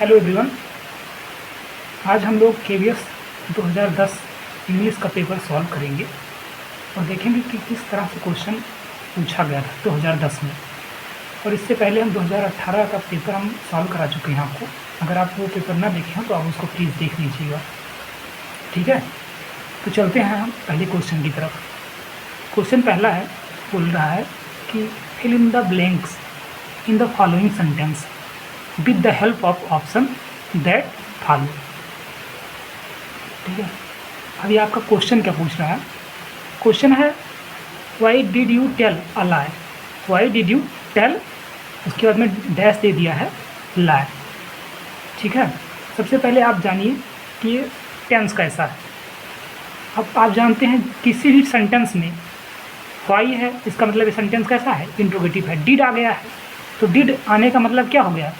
Hello everyone. आज हम लोग KVS 2010 इंग्लिश का पेपर सॉल्व करेंगे और देखेंगे कि किस तरह से क्वेश्चन पूछा गया था 2010 में। और इससे पहले हम 2018 का पेपर हम सॉल्व करा चुके हैं आपको। अगर आप वो पेपर ना देखे हैं तो आप उसको प्लीज़ देख लीजिएगा, ठीक है। तो चलते हैं हम पहले क्वेश्चन की तरफ। क्वेश्चन पहला है, बोल रहा है कि fill in the blanks in the following sentence with the help of option that follow. ठीक है, अभी आपका क्वेश्चन क्या पूछ रहा है? क्वेश्चन है why did you tell a lie. Why did you tell, उसके बाद में डैश दे दिया है लाई। ठीक है, सबसे पहले आप जानिए कि ये टेंस कैसा है। अब आप जानते हैं किसी भी सेंटेंस में वाई है, इसका मतलब ये सेंटेंस कैसा है? इंट्रोगेटिव है। डिड आ गया है तो डिड आने का मतलब क्या हो गया?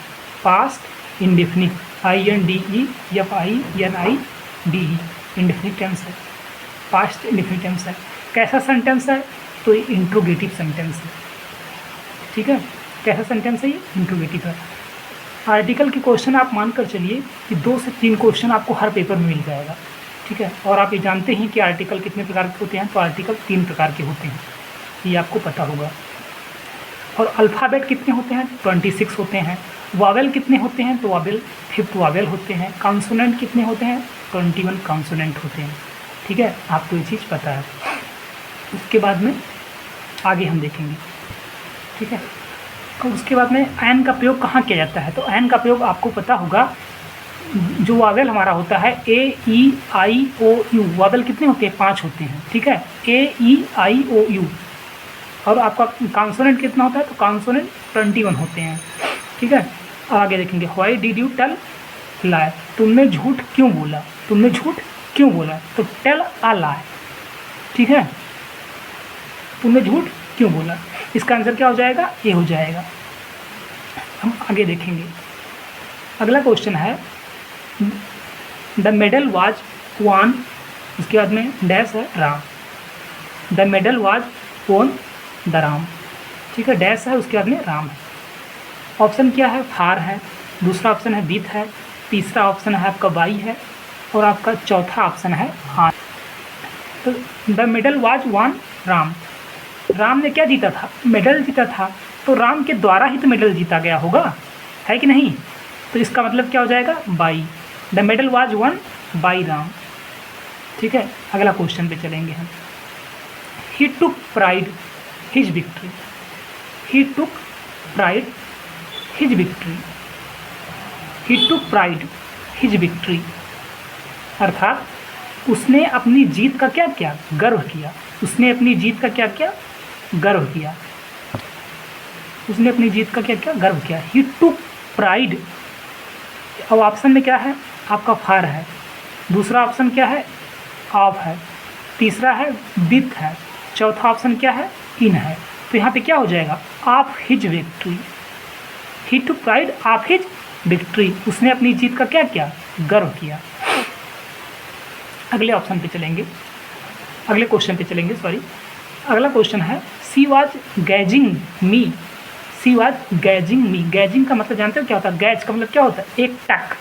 Past indefinite, INDEFINIDE, indefinite tense है, पास्ट इंडेफिनिट टेंस है। कैसा सेंटेंस है? तो ये इंट्रोगेटिव सेंटेंस है। ठीक है, कैसा सेंटेंस है? ये इंट्रोगेटिव है। आर्टिकल के क्वेश्चन आप मानकर चलिए कि 2 से 3 क्वेश्चन आपको हर पेपर में मिल जाएगा, ठीक है। और आप ये जानते हैं कि आर्टिकल कितने प्रकार के होते हैं, तो आर्टिकल 3 प्रकार के होते हैं, ये आपको पता होगा। और अल्फ़ाबेट कितने होते हैं? 26 होते हैं। वावेल कितने होते हैं? तो वावेल 5 वावेल होते हैं। कॉन्सोनेंट कितने होते हैं? 21 कॉन्सोनेंट होते हैं, ठीक है। आपको ये चीज़ पता है। उसके बाद में आगे हम देखेंगे, ठीक है। और उसके बाद में एन का प्रयोग कहाँ किया जाता है? तो एन का प्रयोग आपको पता होगा, जो वावेल हमारा होता है AEIOU, वावेल कितने होते हैं? 5 होते हैं, ठीक है। AEIOU। और आपका कॉन्सोनेंट कितना होता है? तो कॉन्सोनेंट 21 होते हैं, ठीक है। आगे देखेंगे, why did you tell lie, तुमने झूठ क्यों बोला? तुमने झूठ क्यों बोला? तो टेल अ लाई, ठीक है। तुमने झूठ क्यों बोला, इसका आंसर क्या हो जाएगा? ये हो जाएगा। हम आगे देखेंगे। अगला क्वेश्चन है, द मेडल वाज वॉन, उसके बाद में डैश है Ram. The medal was won the Ram, ठीक है। डैश है, उसके बाद में राम है। ऑप्शन क्या है? फार है, दूसरा ऑप्शन है विथ है, तीसरा ऑप्शन है आपका बाई है, और आपका चौथा ऑप्शन है आन। तो the medal was won Ram, Ram ने क्या जीता था? मेडल जीता था। तो राम के द्वारा ही तो मेडल जीता गया होगा, है कि नहीं? तो इसका मतलब क्या हो जाएगा? By. The medal was won by Ram, ठीक है। अगला क्वेश्चन पे चलेंगे हम। He took pride his victory. He took pride his victory. He took pride his victory, अर्थात उसने अपनी जीत का क्या किया? गर्व किया। उसने अपनी जीत का क्या किया? गर्व किया। उसने अपनी जीत का क्या किया? गर्व किया। ही टुक प्राइड। अब ऑप्शन में क्या है? आपका फार है, दूसरा ऑप्शन क्या है? ऑफ है, तीसरा है विथ है, चौथा ऑप्शन क्या है? इन है। तो यहाँ पे क्या हो जाएगा? Of his victory. He took pride of his victory, उसने अपनी जीत का क्या किया? गर्व किया। अगले ऑप्शन पे चलेंगे, अगले क्वेश्चन पे चलेंगे, सॉरी। अगला क्वेश्चन है, सी was gazing me. She was gazing me. Gazing का मतलब जानते हो क्या होता है? गैज का मतलब क्या होता है? एक टक।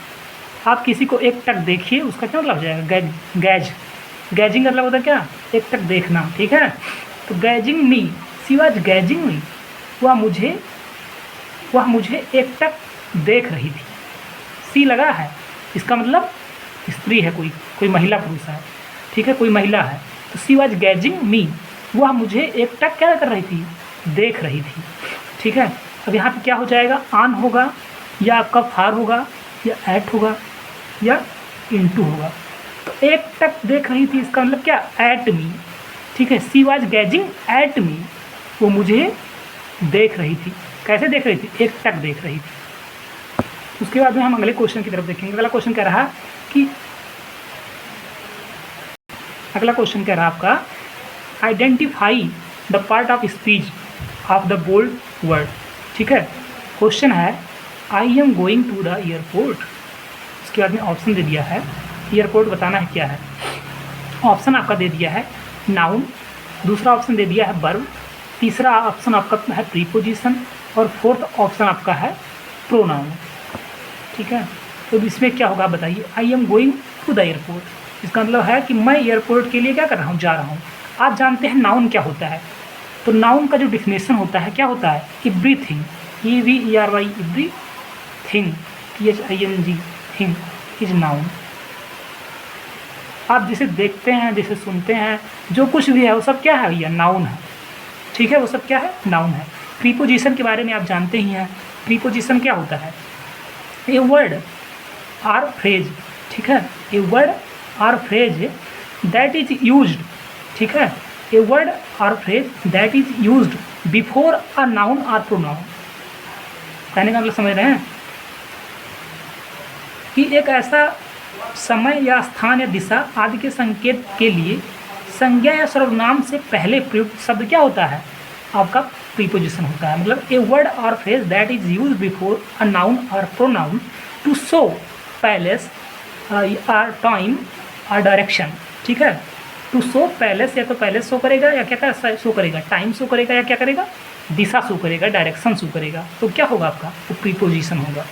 आप किसी को एक टक देखिए, उसका क्या मतलब हो जाएगा? गैज। गैज, गैजिंग का मतलब होता है क्या? एक टक देखना, ठीक है। तो gazing me, she was gazing me, वह मुझे एक टक देख रही थी। सी लगा है, इसका मतलब स्त्री है, कोई महिला पुरुष है, ठीक है, कोई महिला है। तो सी वाज गैजिंग मी, वह मुझे एक टक क्या कर रही थी? देख रही थी, ठीक है। अब यहाँ पे क्या हो जाएगा? ऑन होगा, या आपका फार होगा, या एट होगा, या इनटू होगा। तो एक टक देख रही थी, इसका मतलब क्या? एट मी, ठीक है। सी वाज गैजिंग एट मी, वो मुझे देख रही थी। कैसे देख रही थी? एक टक देख रही थी। उसके बाद में हम अगले क्वेश्चन की तरफ देखेंगे। अगला क्वेश्चन कह रहा कि आपका identify the part of speech of the bold word, ठीक है। क्वेश्चन है, I am going to the airport. उसके बाद में ऑप्शन दे दिया है, एयरपोर्ट बताना है क्या है। ऑप्शन आपका दे दिया है नाउन, दूसरा ऑप्शन दे दिया है वर्ब, तीसरा ऑप्शन आपका है प्रीपोजिशन, और फोर्थ ऑप्शन आपका है प्रोनाउन, ठीक है। तो इसमें क्या होगा बताइए, I am going to the airport. इसका मतलब है कि मैं एयरपोर्ट के लिए क्या कर रहा हूँ, जा रहा हूँ। आप जानते हैं नाउन क्या होता है, तो नाउन का जो डिफिनेशन होता है क्या होता है, everything, EVERY, everything, THING, thing is noun. आप जिसे देखते हैं, जिसे सुनते हैं, जो कुछ भी है वो सब क्या है भैया, नाउन है। ठीक है, वो सब क्या है, नाउन है। प्रीपोजिशन के बारे में आप जानते ही हैं। प्रीपोजिशन क्या होता है, ए वर्ड आर फ्रेज, ठीक है, a word or phrase that is used, ठीक है, a word or phrase that is used before a noun or pronoun. कहने का मतलब समझ रहे हैं कि एक ऐसा समय या स्थान या दिशा आदि के संकेत के लिए संज्ञा या सर्वनाम से पहले प्रयुक्त शब्द क्या होता है, आपका प्रीपोजिशन होता है। मतलब ए वर्ड और phrase that is use before a noun और pronoun to show place or time or direction, ठीक है। टू शो पैलेस, या तो पैलेस शो करेगा या क्या शो करेगा, टाइम शो करेगा या क्या करेगा, दिशा शो करेगा, डायरेक्शन शो करेगा। तो क्या होगा आपका, वो प्रीपोजिशन होगा।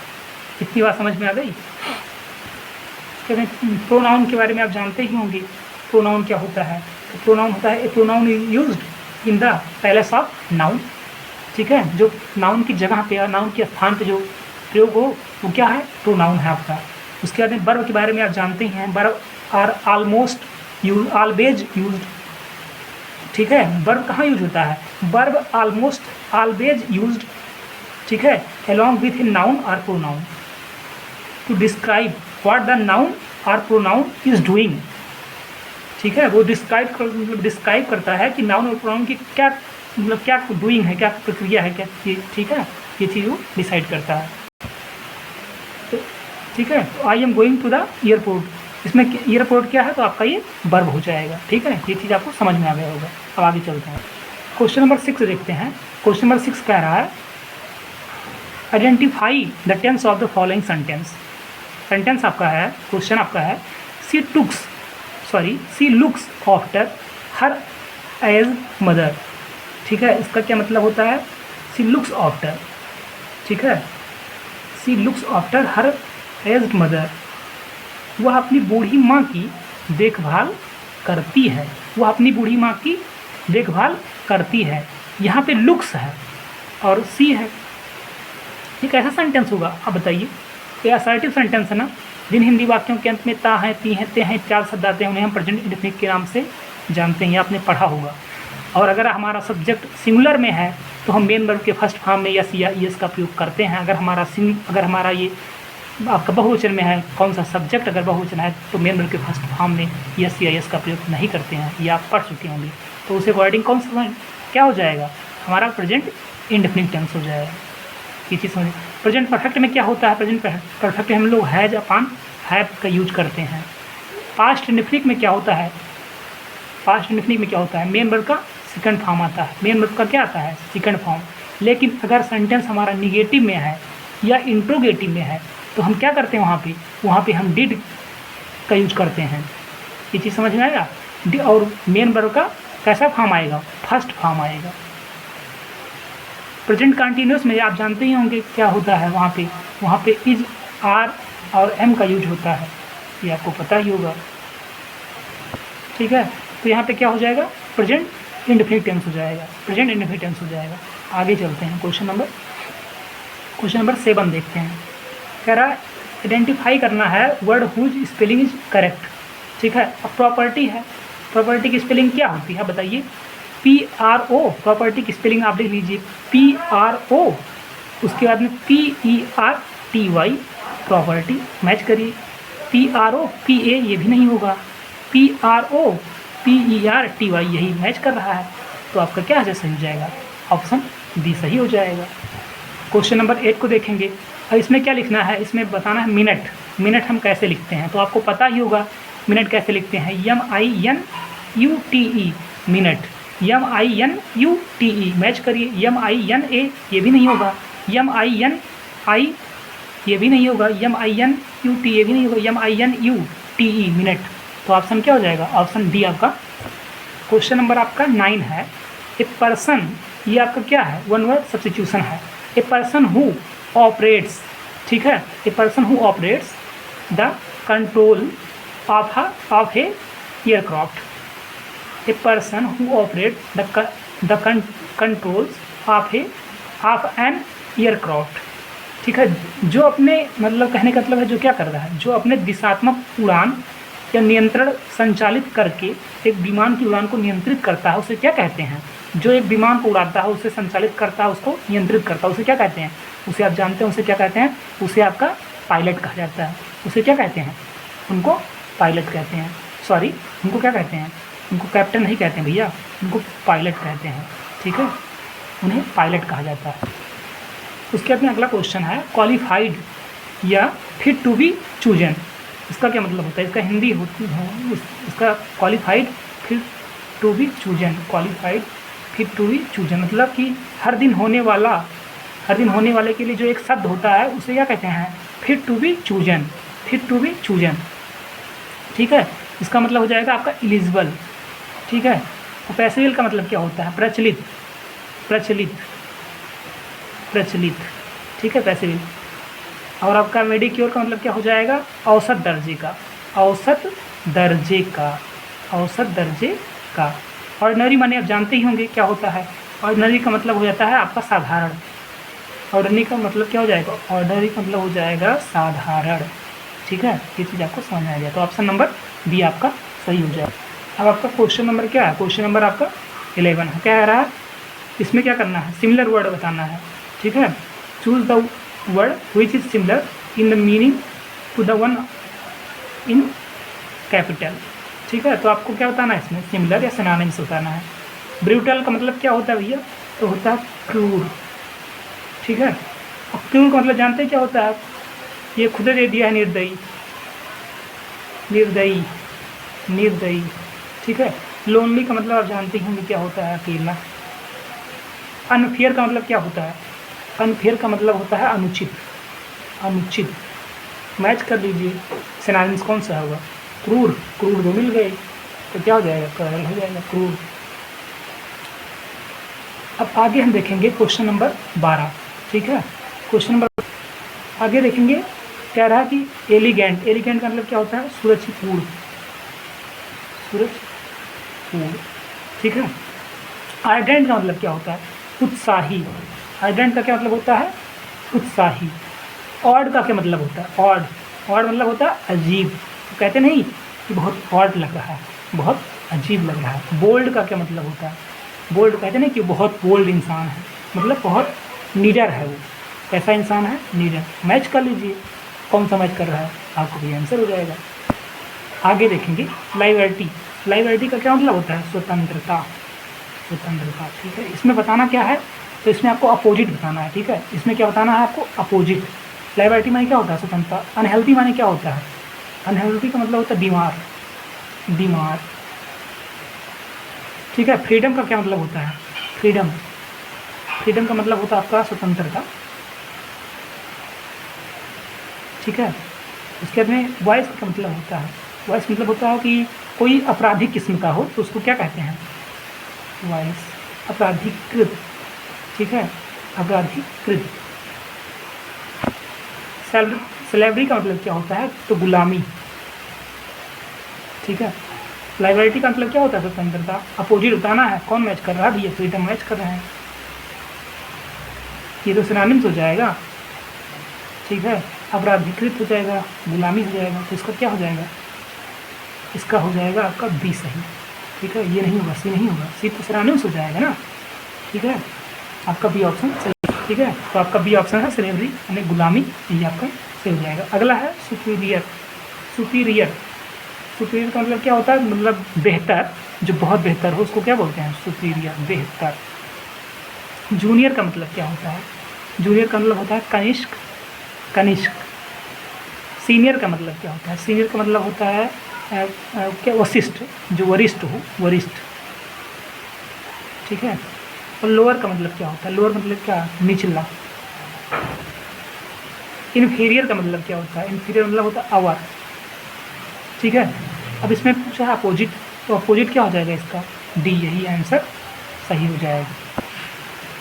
इतनी बात समझ में आ गई। प्रोनाउन के बारे में आप जानते ही होंगे। प्रोनाउन क्या होता है, तो प्रोनाउन होता है, a pronoun is used in the place of noun, ठीक है। जो नाउन की जगह पे या नाउन के स्थान पे जो प्रयोग हो वो क्या है, प्रोनाउन है आपका। उसके बाद में वर्ब के बारे में आप जानते ही हैं। Verb are almost use, always used, ठीक है। वर्ब कहाँ यूज होता है, वर्ब ऑलमोस्ट ऑलवेज यूज्ड, ठीक है, along with a noun or pronoun to describe what the noun or pronoun is doing, ठीक है। वो डिस्क्राइब करता है कि नाउन और प्रोनाउन की क्या मतलब क्या डूइंग है, क्या प्रक्रिया है, क्या चीज़, ठीक है, ये चीज़ वो डिसाइड करता है। तो ठीक है, तो I am going to the airport, इसमें एयरपोर्ट क्या है, तो आपका ये वर्ब हो जाएगा, ठीक है। ये चीज़ आपको समझ में आ गया होगा। अब आगे चलते हैं, क्वेश्चन नंबर 6 देखते हैं। क्वेश्चन नंबर 6 कह रहा है identify the tense of the following sentence. Sentence आपका है, क्वेश्चन आपका है, she looks after her age mother, ठीक है। इसका क्या मतलब होता है, सी लुक्स आफ्टर, ठीक है, she looks after her age mother, वह अपनी बूढ़ी माँ की देखभाल करती है, वह अपनी बूढ़ी माँ की देखभाल करती है। यहाँ पे लुक्स है और सी है, ये कैसा सेंटेंस होगा आप बताइए। ये असर्टिव सेंटेंस है ना। जिन हिंदी वाक्यों के अंत में ता है, ती हैं, ते हैं, चार शब्द आते हैं, उन्हें हम प्रेजेंट इंडेफिनिट के नाम से जानते हैं, आपने पढ़ा होगा। और अगर हमारा सब्जेक्ट सिंगुलर में है तो हम मेन वर्ब के फर्स्ट फॉर्म में यस या ईएस का प्रयोग करते हैं। अगर हमारा ये आपका बहुवचन में है, कौन सा सब्जेक्ट अगर बहुवचन है तो मेन वर्ब के फर्स्ट फॉर्म में यस या ईएस का प्रयोग नहीं करते हैं, ये आप पढ़ चुके होंगे। तो उसे अकॉर्डिंग कौन सा क्या हो जाएगा, हमारा प्रेजेंट इंडेफिनिट टेंस हो जाएगा। ये चीज़ समझिए। प्रेजेंट परफेक्ट में क्या होता है, प्रेजेंट परफेक्ट में हम लोग हैज अपान हैव का यूज करते हैं। पास्ट इंडेफिनिट में क्या होता है, पास्ट इंडेफिनिट में क्या होता है, मेन वर्ब का सेकंड फॉर्म आता है, मेन वर्ब का क्या आता है, सेकंड फॉर्म। लेकिन अगर सेंटेंस हमारा निगेटिव में है या इंट्रोगेटिव में है तो हम क्या करते हैं, वहाँ पे हम डिड का यूज करते हैं। ये चीज़ समझ में आएगा। और मेन वर्ब का कैसा फॉर्म आएगा, फर्स्ट फॉर्म आएगा। प्रेजेंट कंटिन्यूस में आप जानते ही होंगे क्या होता है, वहाँ पे इज, आर और एम का यूज होता है, ये आपको पता ही होगा, ठीक है। तो यहाँ पे क्या हो जाएगा, प्रेजेंट इंडेफिनिट टेंस हो जाएगा, प्रेजेंट इंडेफिनिट टेंस हो जाएगा। आगे चलते हैं, क्वेश्चन नंबर 7 देखते हैं। कह रहा है आइडेंटिफाई करना है word whose spelling is correct, ठीक है। अब प्रॉपर्टी है, प्रॉपर्टी की स्पेलिंग क्या होती है बताइए। PRO, प्रॉपर्टी की स्पेलिंग आप लिख लीजिए, PRO, उसके बाद में PERTY, प्रॉपर्टी मैच करिए। PRO PA ये भी नहीं होगा, PRO PERTY यही मैच कर रहा है, तो आपका क्या है, सही हो जाएगा, ऑप्शन बी सही हो जाएगा। क्वेश्चन नंबर 8 को देखेंगे। अब इसमें क्या लिखना है, इसमें बताना है मिनट। मिनट हम कैसे लिखते हैं, तो आपको पता ही होगा मिनट कैसे लिखते हैं, MINUTE, मिनट, MINUTE मैच करिए। MINA ये भी नहीं होगा, MINI ये भी नहीं होगा, MINUT ये भी नहीं होगा, MINUTE मिनट। तो ऑप्शन क्या हो जाएगा, ऑप्शन डी आपका। क्वेश्चन नंबर आपका 9 है। ए पर्सन, ये आपका क्या है, वन वर्ड सब्स्टिट्यूशन है। ए पर्सन हु ऑपरेट्स, ठीक है, a person who operates the control of A aircraft, a person who operate the controls of an aircraft. ठीक है, जो अपने मतलब कहने का मतलब है जो क्या कर रहा है, जो अपने दिशात्मक उड़ान या नियंत्रण संचालित करके एक विमान की उड़ान को नियंत्रित करता है, उसे क्या कहते हैं? जो एक विमान को उड़ाता है, उसे संचालित करता है, उसको नियंत्रित करता है, उसे क्या कहते हैं? उसे आप जानते हैं, उसे क्या कहते हैं? उसे आपका पायलट कहा जाता है। उसे क्या कहते हैं? उनको पायलट कहते हैं। सॉरी, उनको क्या कहते हैं? उनको कैप्टन नहीं कहते हैं भैया, उनको पायलट कहते हैं। ठीक है, उन्हें पायलट कहा जाता है। उसके बाद में अगला क्वेश्चन है, क्वालिफाइड या फिट टू बी चूजन, इसका क्या मतलब होता है? इसका हिंदी होती है, इसका qualified fit to be chosen, qualified fit to be chosen मतलब कि हर दिन होने वाले के लिए जो एक शब्द होता है उसे क्या कहते हैं? Fit to be chosen, fit to be chosen. ठीक है, इसका मतलब हो जाएगा आपका एलिजिबल। ठीक है, और पैसिबल का मतलब क्या होता है? प्रचलित, प्रचलित, प्रचलित। ठीक है, पैसिबल। और आपका मेडिक्योर का मतलब क्या हो जाएगा? औसत दर्जे का, औसत दर्जे का, औसत दर्जे का। ऑर्डिनरी माने आप जानते ही होंगे क्या होता है। ऑर्डिनरी का मतलब हो जाता है आपका साधारण। ऑर्डिनरी का मतलब क्या हो जाएगा? ऑर्डिनरी का मतलब हो जाएगा साधारण। ठीक है, ये चीज़ आपको समझ में आ गया, तो ऑप्शन नंबर बी आपका सही हो जाएगा। अब आपका क्वेश्चन नंबर क्या है? क्वेश्चन नंबर आपका 11 है। क्या है रहा? इसमें क्या करना है? सिमिलर वर्ड बताना है। ठीक है, choose the word which is similar in the meaning to the one in capital. ठीक है, तो आपको क्या बताना है इसमें? सिमिलर या सिनोनिम्स बताना है। ब्रूटल का मतलब क्या होता है भैया? तो होता है क्रूर। ठीक है, और क्रूर का मतलब जानते हैं क्या होता है? ये खुद दे दिया है, निर्दयी, निर्दयी, निर्दयी। ठीक है, लोनली का मतलब आप जानते ही होंगे क्या होता है? अकेला। अनफेयर का मतलब क्या होता है? अनफेयर का मतलब होता है अनुचित, अनुचित। मैच कर लीजिए, सिनोनिम्स कौन सा होगा? क्रूर, क्रूर दो मिल गए तो क्या हो जाएगा? करल हो जाएगा, क्रूर। अब आगे हम देखेंगे क्वेश्चन नंबर 12। ठीक है, क्वेश्चन नंबर आगे देखेंगे। कह रहा है कि एलिगेंट, एलिगेंट का मतलब क्या होता है? सुरुचिपूर्ण, सुरुचिपूर्ण। ठीक है, आर्डेंट का मतलब क्या होता है? उत्साही। आर्डेंट का क्या मतलब होता है? उत्साही। ऑड का क्या मतलब होता है? ऑड, ऑड मतलब होता है अजीब। तो कहते नहीं कि बहुत ऑड लग रहा है, बहुत अजीब लग रहा है। बोल्ड का क्या मतलब होता है? बोल्ड कहते नहीं कि बहुत बोल्ड इंसान है, मतलब बहुत निडर है। वो कैसा इंसान है? निडर। मैच कर लीजिए, कौन सा मैच कर रहा है, आपको भी आंसर हो जाएगा। आगे देखेंगे लाइबर्टी। लाइबर्टी का क्या मतलब होता है? स्वतंत्रता, स्वतंत्रता। ठीक है, इसमें बताना क्या है? तो इसमें आपको अपोजिट बताना है। ठीक है, इसमें क्या बताना है आपको? अपोजिट। लाइबर्टी माने क्या होता है? स्वतंत्रता। अनहेल्दी माने क्या होता है? अनहेल्दी का मतलब होता है बीमार, बीमार। ठीक है, फ्रीडम का क्या मतलब होता है? फ्रीडम, फ्रीडम का मतलब होता है आपका स्वतंत्रता। ठीक है, उसके बाद में वॉइस का मतलब होता है? वॉइस मतलब होता है कि कोई आपराधिक किस्म का हो तो उसको क्या कहते हैं? वॉइस, अपराधीकृत। ठीक है, अपराधीकृत। सेलेब्रिटी का मतलब क्या होता है? तो गुलामी। ठीक है, लाइबर्टी का मतलब क्या होता है? स्वतंत्रता। अपोजिट बताना है, कौन मैच कर रहा है भैया? फ्रीडम मैच कर रहे हैं। ये तो सिनोनिम्स हो जाएगा। ठीक है, अपराधीकृत हो जाएगा, गुलामी हो जाएगा, तो इसका क्या हो जाएगा? इसका हो जाएगा आपका बी सही। ठीक है, ये नहीं होगा, सी नहीं होगा, सी तो सिनोनिम्स हो जाएगा ना। ठीक है, आपका बी ऑप्शन सही है। ठीक है, तो आपका बी ऑप्शन है स्लेवरी यानी गुलामी, ये आपका सही हो जाएगा। अगला है सुपीरियर। सुपीरियर, सुपीरियर का मतलब क्या होता है? मतलब बेहतर, जो बहुत बेहतर हो उसको क्या बोलते हैं? सुपीरियर, बेहतर। जूनियर का मतलब क्या होता है? जूनियर का मतलब होता है कनिष्क, कनिष्क। सीनियर का मतलब क्या होता है? सीनियर का मतलब होता है क्या? वरिष्ठ, जो वरिष्ठ हो, वरिष्ठ। ठीक है, और लोअर का मतलब क्या होता है? लोअर मतलब क्या? निचला। इन्फीरियर का मतलब क्या होता है? इन्फीरियर मतलब होता है अवर। ठीक है, अब इसमें पूछा है अपोजिट, तो अपोजिट क्या हो जाएगा इसका? डी, यही आंसर सही हो जाएगा।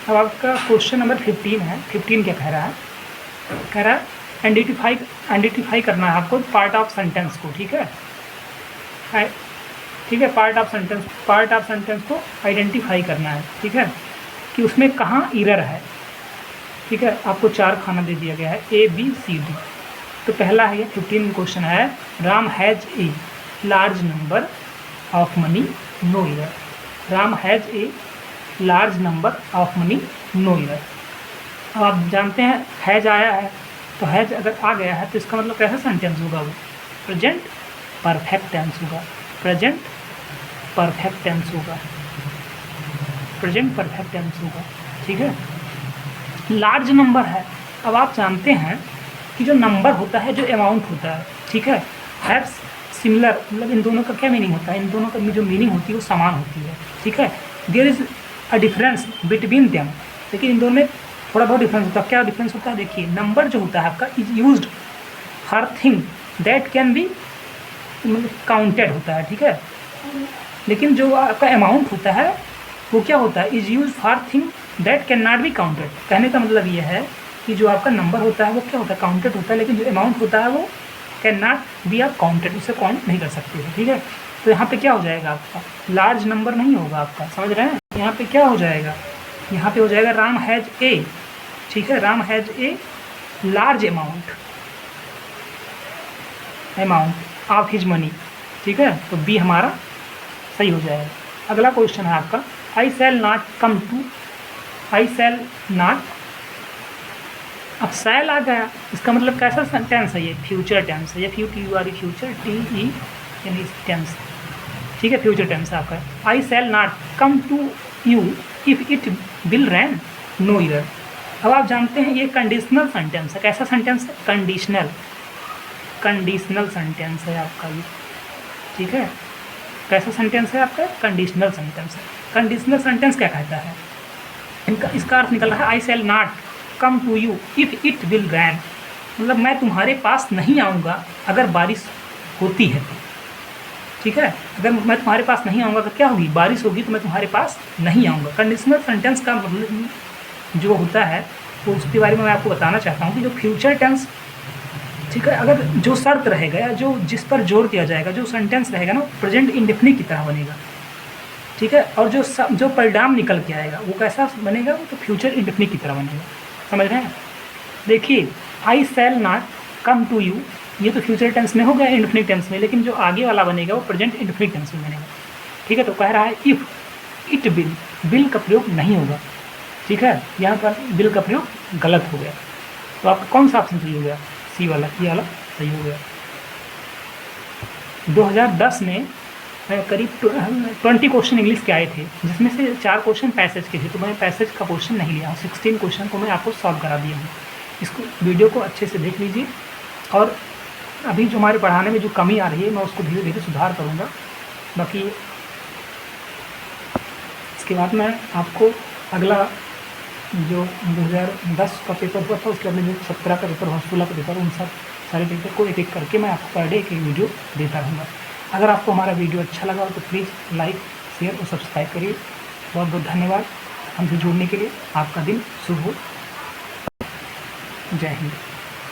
अब आपका क्वेश्चन नंबर 15 है। 15 क्या कह रहा है? कह रहा है आइडेंटिफाई करना है आपको पार्ट ऑफ सेंटेंस को, ठीक है। ठीक है, पार्ट ऑफ सेंटेंस को आइडेंटिफाई करना है, ठीक है, कि उसमें कहाँ एरर है, ठीक है। आपको 4 खाना दे दिया गया है ABCD। तो पहला है, ये 15 क्वेश्चन है, Ram has a large number of money, no error. Ram has a large number of money, no error. अब आप जानते हैं हैज़ आया है, तो हैज़ अगर आ गया है तो इसका मतलब कैसा सेंटेंस होगा, वो प्रेजेंट परफेक्ट टेंस होगा, प्रेजेंट परफेक्ट टेंस होगा, प्रेजेंट परफेक्ट टेंस होगा, ठीक है। लार्ज नंबर है, अब आप जानते हैं कि जो नंबर होता है, जो अमाउंट होता है, ठीक है, हैव सिमिलर, मतलब इन दोनों का क्या मीनिंग होता है, इन दोनों का जो मीनिंग होती है वो समान होती है, ठीक है। There is a difference between them, लेकिन इन दोनों में थोड़ा बहुत डिफरेंस होता है। क्या डिफरेंस होता है, देखिए, नंबर जो होता है आपका is used for thing that can be counted होता है, ठीक है। लेकिन जो आपका अमाउंट होता है वो क्या होता है, is use for thing that can not be counted. कहने का मतलब ये है कि जो आपका नंबर होता है वो क्या होता है, काउंटेड होता है, लेकिन जो अमाउंट होता है वो कैन नॉट बी आप काउंटेड, उसे काउंट नहीं कर सकते हो, ठीक है। तो यहाँ पे क्या हो जाएगा, आपका लार्ज नंबर नहीं होगा आपका, समझ रहे हैं। यहाँ पे क्या हो जाएगा, यहाँ पे हो जाएगा राम हैज़ ए, ठीक है, Ram has a large amount of his money, ठीक है। तो बी हमारा सही हो जाएगा। अगला क्वेश्चन है आपका, I shall not come to, I shall not, अब शैल आ गया, इसका मतलब कैसा टेंस है, ये फ्यूचर टेंस है, ये फ्यूचर TE यानी टेंस, ठीक है, फ्यूचर टेंस है आपका। I shall not come to you if it will rain, no error. अब आप जानते हैं ये कंडीशनल सेंटेंस है, कैसा सेंटेंस है, कंडीशनल सेंटेंस है आपका ये, ठीक है। कैसा सेंटेंस है आपका, कंडीशनल सेंटेंस है। कंडीशनल सेंटेंस क्या कहता है, इसका अर्थ निकल रहा है I shall not come to you if it will rain, मतलब मैं तुम्हारे पास नहीं आऊँगा अगर बारिश होती है, ठीक है। अगर मैं तुम्हारे पास नहीं आऊँगा तो क्या होगी, बारिश होगी, तो मैं तुम्हारे पास नहीं आऊँगा। कंडीशनल सेंटेंस का मतलब जो होता है वो उसके बारे में मैं आपको बताना चाहता हूँ कि जो फ्यूचर टेंस, ठीक है, अगर जो शर्त रहेगा या जो जिस पर जोर दिया जाएगा, जो सेंटेंस रहेगा ना, प्रेजेंट इंडेफिनिट की तरह बनेगा, ठीक है। और जो परिणाम निकल के आएगा वो कैसा बनेगा, वो तो फ्यूचर इंडेफिनिट की तरह बनेगा, समझ रहे हैं। देखिए, I shall not come to you, ये तो फ्यूचर टेंस में हो गया, इंडेफिनिट टेंस में, लेकिन जो आगे वाला बनेगा वो प्रेजेंट इंडेफिनिट टेंस में बनेगा, ठीक है। तो कह रहा है इफ़ इट विल का प्रयोग नहीं होगा, ठीक है, यहाँ पर विल का प्रयोग गलत हो गया। तो आपका कौन सा ऑप्शन सही हो गया, सी वाला, ये वाला सही हो गया। 2010 में करीब 20 क्वेश्चन इंग्लिश के आए थे, जिसमें से 4 क्वेश्चन पैसेज के थे, तो मैं पैसेज का क्वेश्चन नहीं लिया हूँ, 16 क्वेश्चन को मैं आपको सॉल्व करा दिया हूँ। इसको वीडियो को अच्छे से देख लीजिए, और अभी जो हमारे पढ़ाने में जो कमी आ रही है मैं उसको धीरे धीरे सुधार करूँगा। बाकी इसके बाद मैं आपको अगला जो 2010 का पेपर हुआ था, उसके बाद में जो 17 का पेपर हुआ, 16 का पेपर, उन सब सारे पेपर को एक एक करके मैं आपको पर डे एक वीडियो देता रहूँगा। अगर आपको हमारा वीडियो अच्छा लगा हो तो प्लीज़ लाइक, शेयर और सब्सक्राइब करिए। बहुत बहुत धन्यवाद हमसे जुड़ने के लिए। आपका दिन शुभ हो। जय हिंद।